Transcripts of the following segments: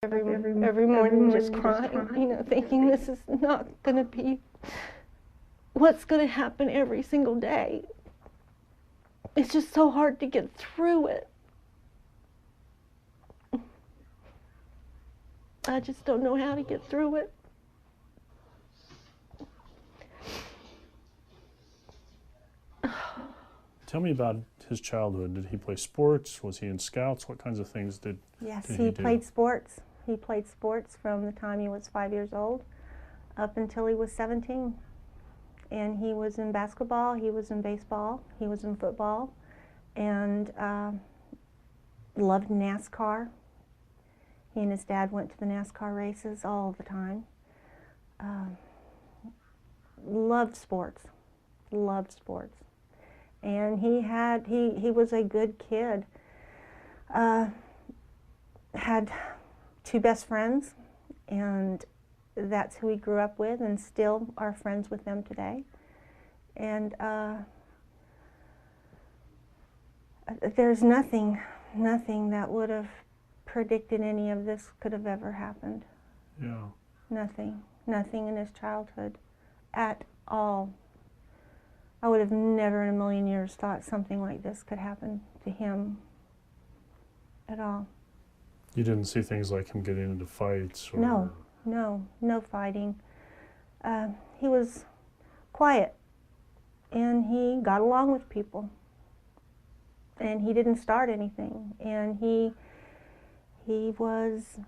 Every morning just crying, thinking this is not going to be what's going to happen every single day. It's just so hard to get through it. I just don't know how to get through it. Tell me about his childhood. Did he play sports? Was he in scouts? What kinds of things did Yes, did he do? played sports. He played sports from the time he was 5 years old up until he was 17. And he was in basketball, he was in baseball, he was in football, and loved NASCAR. He and his dad went to the NASCAR races all the time. Loved sports, and he was a good kid. Had two best friends, and that's who he grew up with, and still are friends with them today. And there's nothing that would have predicted any of this could have ever happened. Yeah. Nothing in his childhood at all. I would have never in a million years thought something like this could happen to him at all. You didn't see things like him getting into fights? Or... No fighting. He was quiet, and he got along with people, and he didn't start anything, and he was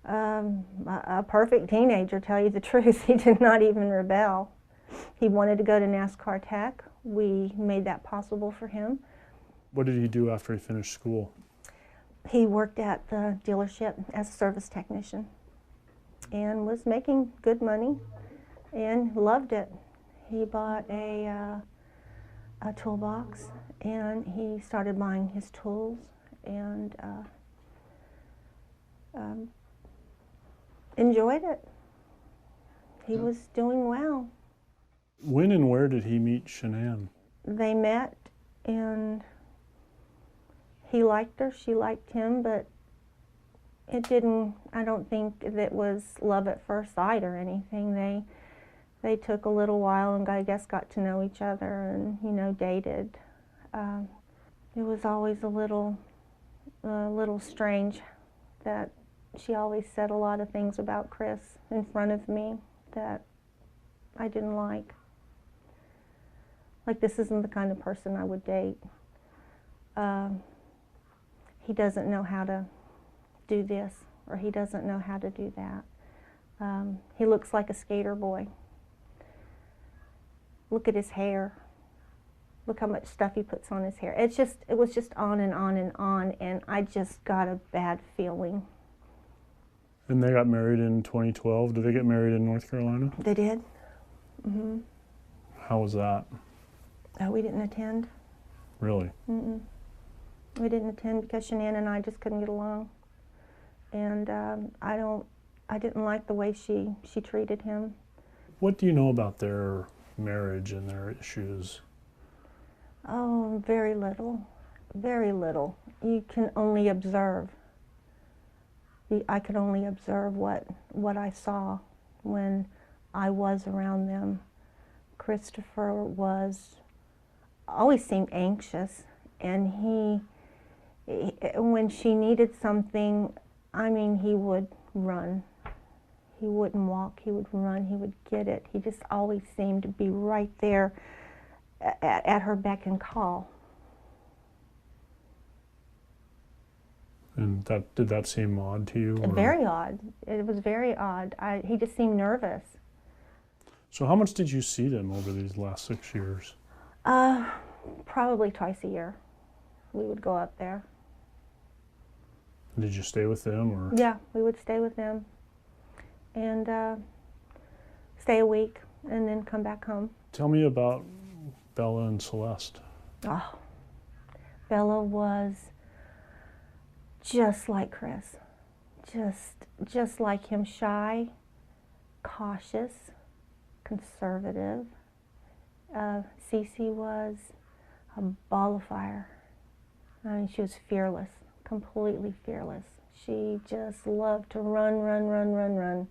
a perfect teenager, tell you the truth. He did not even rebel. He wanted to go to NASCAR Tech. We made that possible for him. What did he do after he finished school? He worked at the dealership as a service technician and was making good money and loved it. He bought a toolbox, and he started buying his tools, and enjoyed it. He was doing well. When and where did he meet Shanann? They met, and he liked her, she liked him, but it didn't, I don't think that was love at first sight or anything. They took a little while and I guess got to know each other and, dated. It was always a little strange that she always said a lot of things about Chris in front of me that I didn't like. Like, this isn't the kind of person I would date. He doesn't know how to do this, or he doesn't know how to do that. He looks like a skater boy. Look at his hair. Look how much stuff he puts on his hair. It was just on and on and on, and I just got a bad feeling. And they got married in 2012. Did they get married in North Carolina? They did. Mm-hmm. How was that? Oh, we didn't attend. Really? Mm-mm. We didn't attend because Shanann and I just couldn't get along, and I didn't like the way she treated him. What do you know about their marriage and their issues? Oh, very little, very little. You can only observe. I could only observe what I saw when I was around them. Christopher always seemed anxious, and he when she needed something, I mean, he would run. He wouldn't walk, he would run, he would get it. He just always seemed to be right there at her beck and call. And did that seem odd to you? Or? Very odd. It was very odd. He just seemed nervous. So how much did you see them over these last 6 years? Probably twice a year. We would go up there. Did you stay with them, or? Yeah, we would stay with them and stay a week and then come back home. Tell me about Bella and Celeste. Oh, Bella was just like Chris, just like him, shy, cautious, conservative. Cece was a ball of fire. I mean, she was fearless, completely fearless. She just loved to run, run, run, run, run.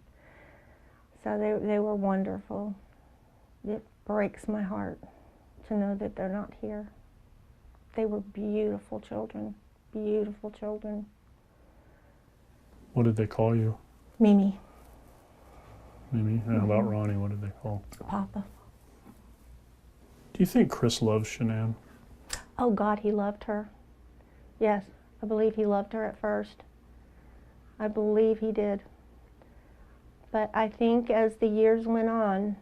So they were wonderful. It breaks my heart to know that they're not here. They were beautiful children, beautiful children. What did they call you? Mimi. Mimi? And how about Ronnie? What did they call? Papa. Do you think Chris loves Shanann? Oh God, he loved her. Yes, I believe he loved her at first. I believe he did. But I think as the years went on,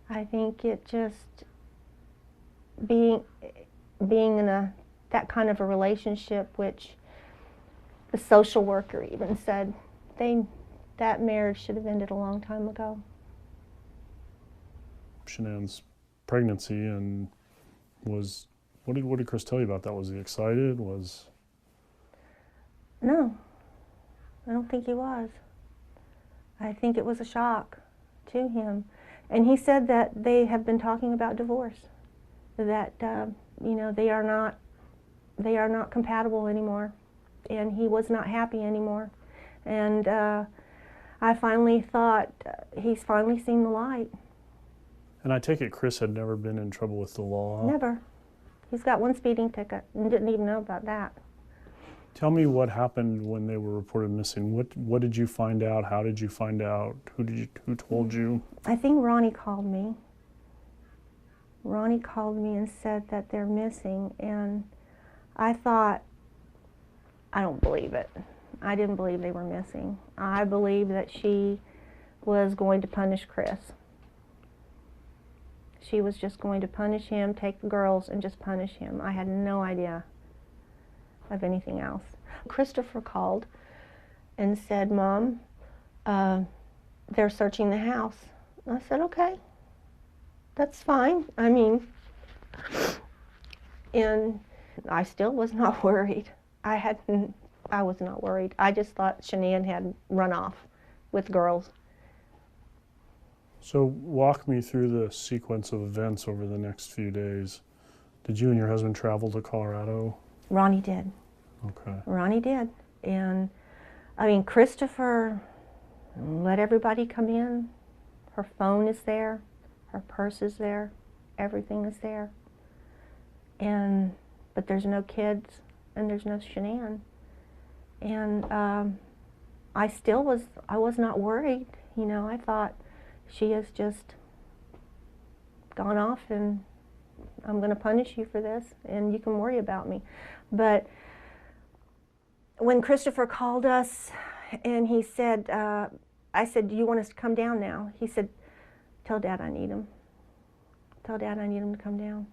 I think it just being in that kind of a relationship, which the social worker even said that marriage should have ended a long time ago. Shanann's pregnancy and was, what did Chris tell you about that? Was he excited? No, I don't think he was. I think it was a shock to him. And he said that they have been talking about divorce, that they are not compatible anymore, and he was not happy anymore. And I finally thought, he's finally seen the light. And I take it Chris had never been in trouble with the law? Never. He's got one speeding ticket and didn't even know about that. Tell me what happened when they were reported missing. What did you find out? How did you find out? Who told you? I think Ronnie called me. Ronnie called me and said that they're missing, and I thought, I don't believe it. I didn't believe they were missing. I believed that she was going to punish Chris. She was just going to punish him, take the girls, and just punish him. I had no idea of anything else. Christopher called and said, Mom, they're searching the house. I said, okay, that's fine. I mean, and I still was not worried. I was not worried. I just thought Shanann had run off with girls. So walk me through the sequence of events over the next few days. Did you and your husband travel to Colorado? Ronnie did. Okay. Ronnie did. And I mean, Christopher let everybody come in. Her phone is there. Her purse is there. Everything is there. But there's no kids and there's no Shanann. And I was not worried. I thought, she has just gone off and I'm going to punish you for this and you can worry about me. But when Christopher called us and he said, I said, do you want us to come down now? He said, tell Dad I need him. Tell Dad I need him to come down.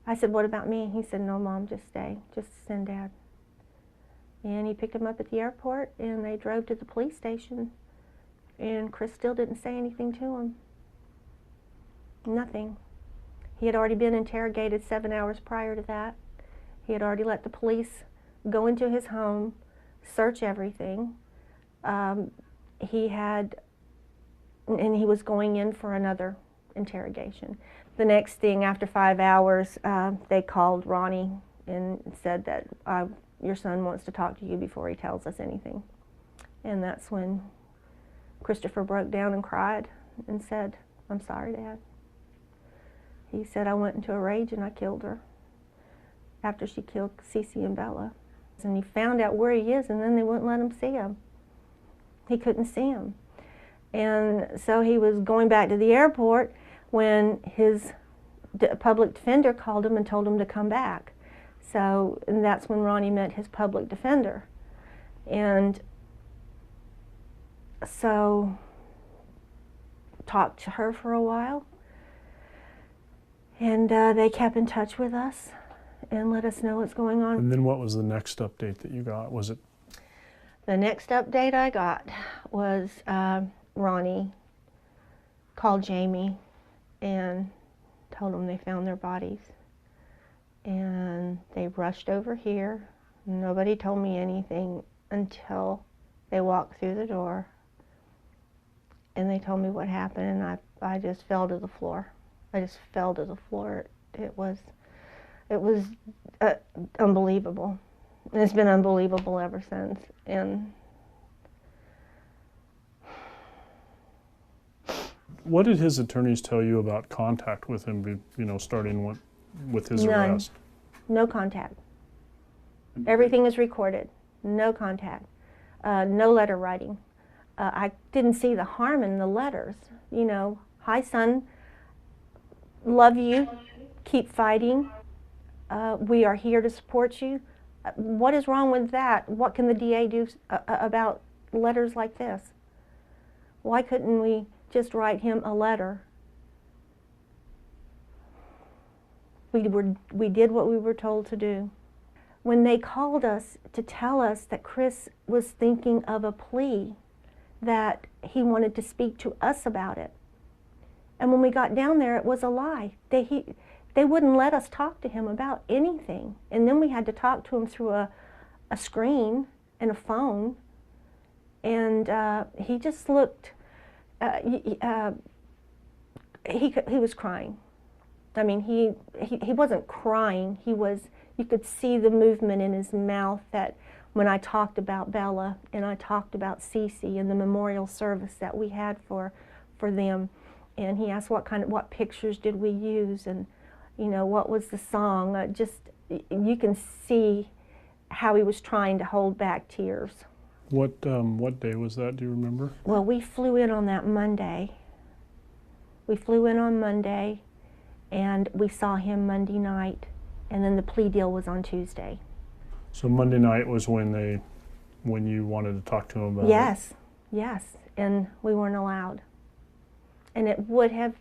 I said, what about me? He said, no, Mom, just stay. Just send Dad. And he picked him up at the airport and they drove to the police station. And Chris still didn't say anything to him. Nothing. He had already been interrogated 7 hours prior to that. He had already let the police go into his home, search everything. He was going in for another interrogation. The next thing, after 5 hours, they called Ronnie and said that your son wants to talk to you before he tells us anything. And that's when Christopher broke down and cried and said, I'm sorry, Dad. He said, I went into a rage and I killed her after she killed Cece and Bella. And he found out where he is and then they wouldn't let him see him. He couldn't see him. And so he was going back to the airport when his public defender called him and told him to come back. And that's when Ronnie met his public defender. And so talked to her for a while, and they kept in touch with us and let us know what's going on. And then what was the next update that you got? Was it? The next update I got was Ronnie called Jamie and told them they found their bodies. And they rushed over here. Nobody told me anything until they walked through the door. And they told me what happened, and I just fell to the floor. I just fell to the floor. It was unbelievable. And it's been unbelievable ever since. And What did his attorneys tell you about contact with him, starting with his None. arrest? No contact. Everything is recorded. No contact. No letter writing. I didn't see the harm in the letters. Hi son, love you, keep fighting. We are here to support you. What is wrong with that? What can the DA do about letters like this? Why couldn't we just write him a letter? We did what we were told to do. When they called us to tell us that Chris was thinking of a plea, that he wanted to speak to us about it. And when we got down there, it was a lie. They wouldn't let us talk to him about anything. And then we had to talk to him through a screen and a phone. And he just looked, he was crying. I mean, he wasn't crying. You could see the movement in his mouth that when I talked about Bella and I talked about Cece and the memorial service that we had for them. And he asked what pictures did we use, and what was the song. You can see how he was trying to hold back tears. What day was that? Do you remember? Well, we flew in on that Monday. We flew in on Monday, and we saw him Monday night, and then the plea deal was on Tuesday. So Monday night was when you wanted to talk to him about Yes, and we weren't allowed. And it would have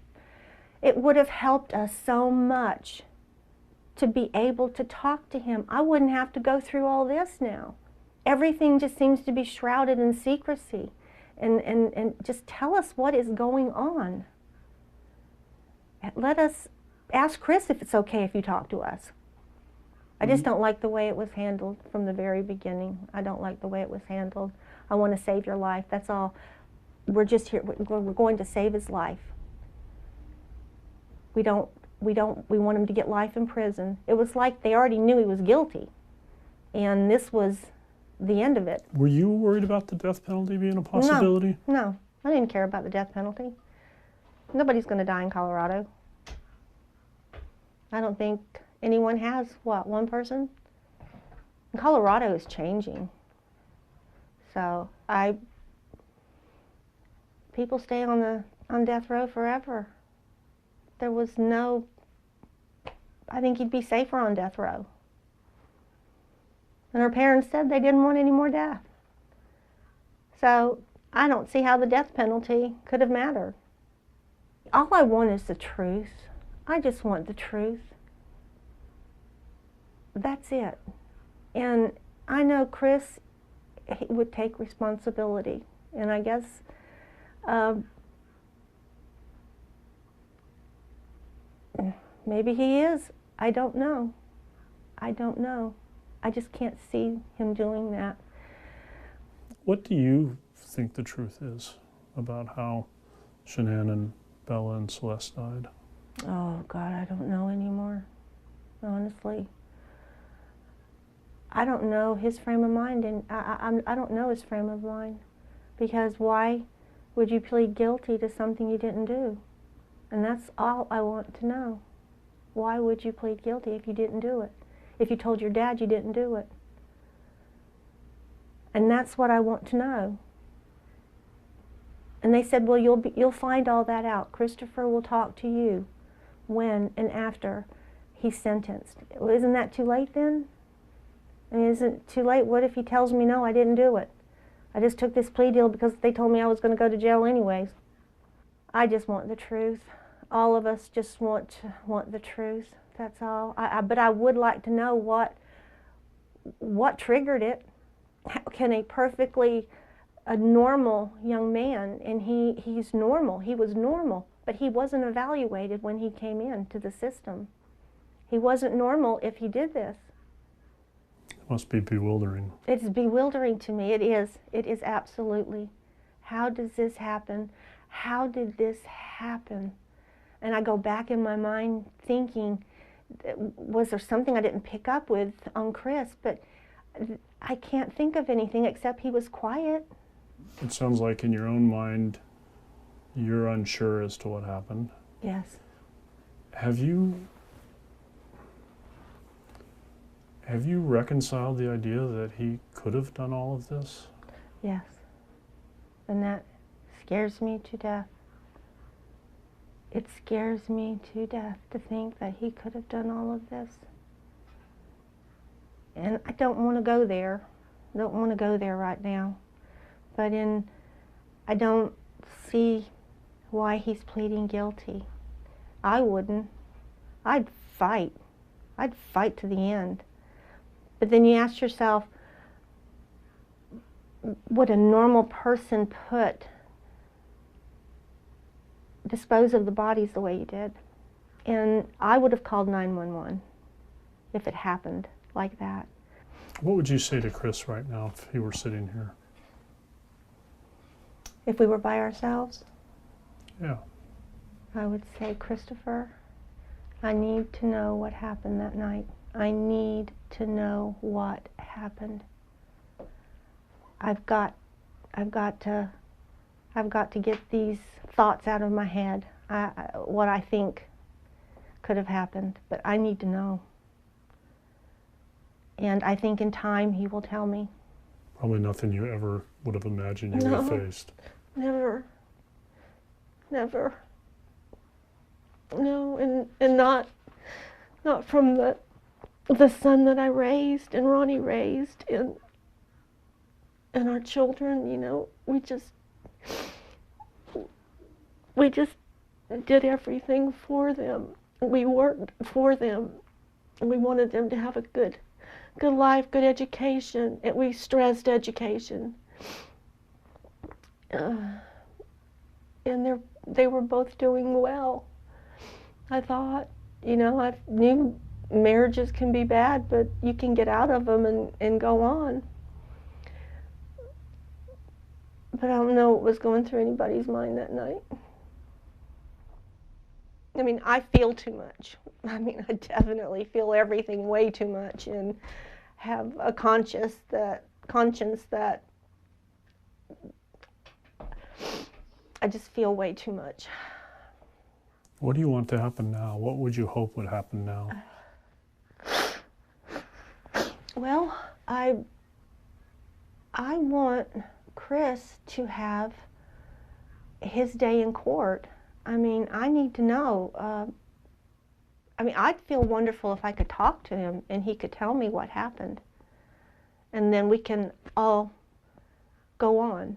helped us so much to be able to talk to him. I wouldn't have to go through all this now. Everything just seems to be shrouded in secrecy. And just tell us what is going on. Let us ask Chris if it's okay if you talk to us. I just don't like the way it was handled from the very beginning. I don't like the way it was handled. I want to save your life, that's all. We're just here, we're going to save his life. We want him to get life in prison. It was like they already knew he was guilty. And this was the end of it. Were you worried about the death penalty being a possibility? No, I didn't care about the death penalty. Nobody's going to die in Colorado. I don't think anyone has, one person? And Colorado is changing. So people stay on death row forever. There was I think you'd be safer on death row. And her parents said they didn't want any more death. So I don't see how the death penalty could have mattered. All I want is the truth. I just want the truth. That's it. And I know Chris, he would take responsibility. And I guess maybe he is. I don't know. I just can't see him doing that. What do you think the truth is about how Shanann and Bella and Celeste died? Oh, God, I don't know anymore, honestly. I don't know his frame of mind, and I don't know his frame of mind. Because why would you plead guilty to something you didn't do? And that's all I want to know. Why would you plead guilty if you didn't do it? If you told your dad you didn't do it? And that's what I want to know. And they said, well, you'll find all that out. Christopher will talk to you when and after he's sentenced. Well, isn't that too late then? I mean, isn't it too late? What if he tells me, no, I didn't do it? I just took this plea deal because they told me I was going to go to jail anyways. I just want the truth. All of us just want the truth. That's all. But I would like to know what triggered it. How can a normal young man, and he's normal, he was normal, but he wasn't evaluated when he came into the system. He wasn't normal if he did this. It must be bewildering. It's bewildering to me. It is. It is absolutely. How does this happen? How did this happen? And I go back in my mind thinking, was there something I didn't pick up with on Chris? But I can't think of anything except he was quiet. It sounds like in your own mind, you're unsure as to what happened. Yes. Have you reconciled the idea that he could have done all of this? Yes. And that scares me to death. It scares me to death to think that he could have done all of this. And I don't want to go there. I don't want to go there right now. But I don't see why he's pleading guilty. I wouldn't. I'd fight. I'd fight to the end. But then you ask yourself, would a normal person dispose of the bodies the way you did? And I would have called 911 if it happened like that. What would you say to Chris right now if he were sitting here? If we were by ourselves, Yeah. I would say, Christopher, I need to know what happened that night. I need to know what happened. I've got to get these thoughts out of my head, what I think could have happened, but I need to know. And I think in time he will tell me. Probably nothing you ever would have imagined you would have faced. Never. Never. No, and not from the son that I raised and Ronnie raised and our children, you know, we just did everything for them. We worked for them. We wanted them to have a good life, good education, and we stressed education. And they were both doing well. I thought, you know, I knew marriages can be bad, but you can get out of them and go on. But I don't know what was going through anybody's mind that night. I mean, I feel too much. I mean, I definitely feel everything way too much and have a conscience that I just feel way too much. What do you want to happen now? What would you hope would happen now? Well, I want Chris to have his day in court. I mean, I need to know. I mean, I'd feel wonderful if I could talk to him and he could tell me what happened. And then we can all go on.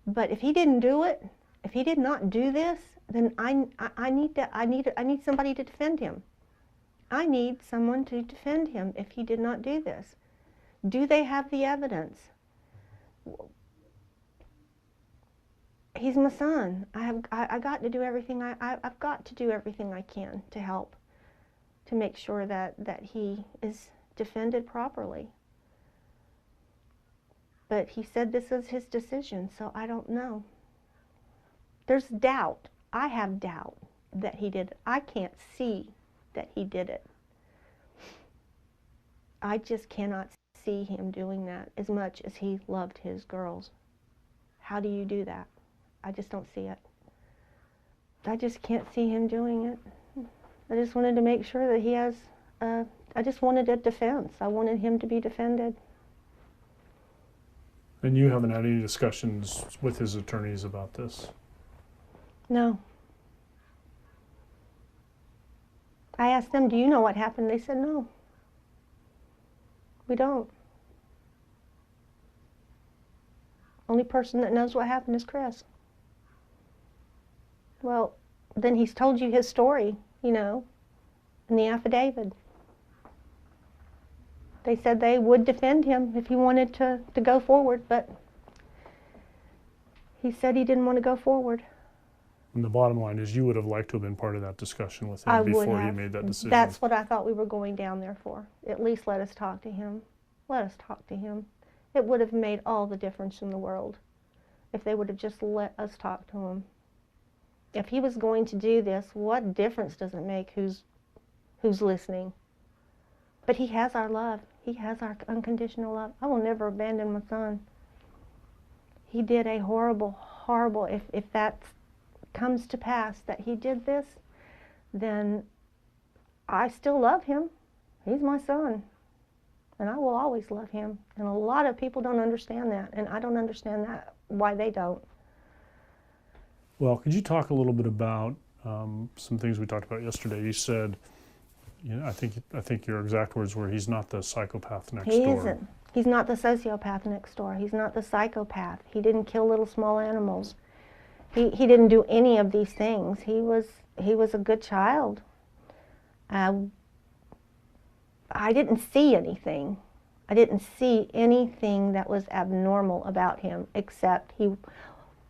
But if he didn't do it, if he did not do this, then I need somebody to defend him. I need someone to defend him if he did not do this. Do they have the evidence? He's my son. I got to do everything I've got to do everything I can to help, to make sure that he is defended properly. But he said this is his decision, so I don't know. There's doubt. I have doubt that he did it. I can't see that he did it. I just cannot see him doing that as much as he loved his girls. How do you do that? I just don't see it. I just can't see him doing it. I just wanted to make sure that he has, I just wanted a defense. I wanted him to be defended. And you haven't had any discussions with his attorneys about this? No. I asked them, do you know what happened? They said no. We don't. Only person that knows what happened is Chris. Well, then he's told you his story, you know, in the affidavit. They said they would defend him if he wanted to go forward, but he said he didn't want to go forward. And the bottom line is you would have liked to have been part of that discussion with him before he made that decision. That's what I thought we were going down there for. At least let us talk to him. Let us talk to him. It would have made all the difference in the world if they would have just let us talk to him. If he was going to do this, what difference does it make who's listening? But he has our love. He has our unconditional love. I will never abandon my son. He did a horrible, horrible, if that comes to pass that he did this, then I still love him. He's my son. And I will always love him. And a lot of people don't understand that. And I don't understand that, why they don't. Well, could you talk a little bit about some things we talked about yesterday? You said, you know, I think your exact words were, he's not the psychopath next door. He isn't. He's not the sociopath next door. He's not the psychopath. He didn't kill little small animals. He didn't do any of these things. He was a good child. I didn't see anything. I didn't see anything that was abnormal about him, except he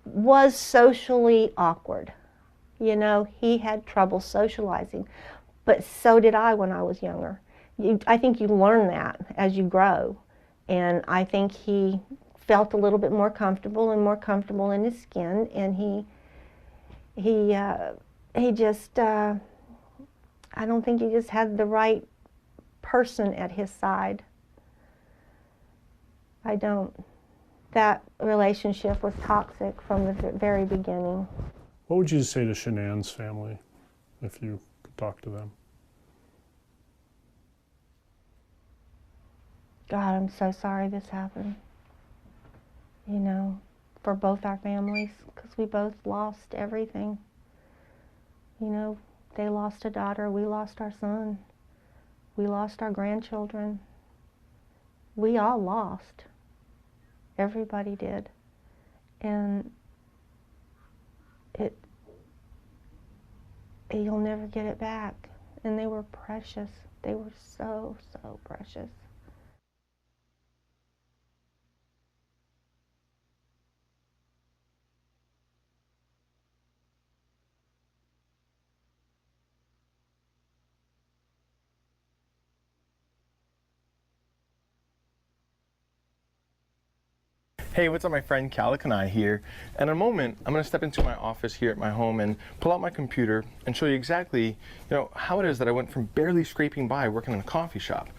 was socially awkward. You know, he had trouble socializing, but so did I when I was younger. I think you learn that as you grow, and I think he felt a little bit more comfortable in his skin, and he just, I don't think he just had the right person at his side. I don't. That relationship was toxic from the very beginning. What would you say to Shanann's family, if you could talk to them? God, I'm so sorry this happened. You know, for both our families, because we both lost everything. You know, they lost a daughter, we lost our son. We lost our grandchildren. We all lost. Everybody did. And you'll never get it back. And they were precious. They were so, so precious. Hey, what's up, my friend Calic and I here. And in a moment, I'm going to step into my office here at my home and pull out my computer and show you exactly, how it is that I went from barely scraping by working in a coffee shop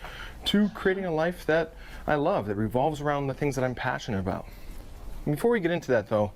to creating a life that I love, that revolves around the things that I'm passionate about. Before we get into that though,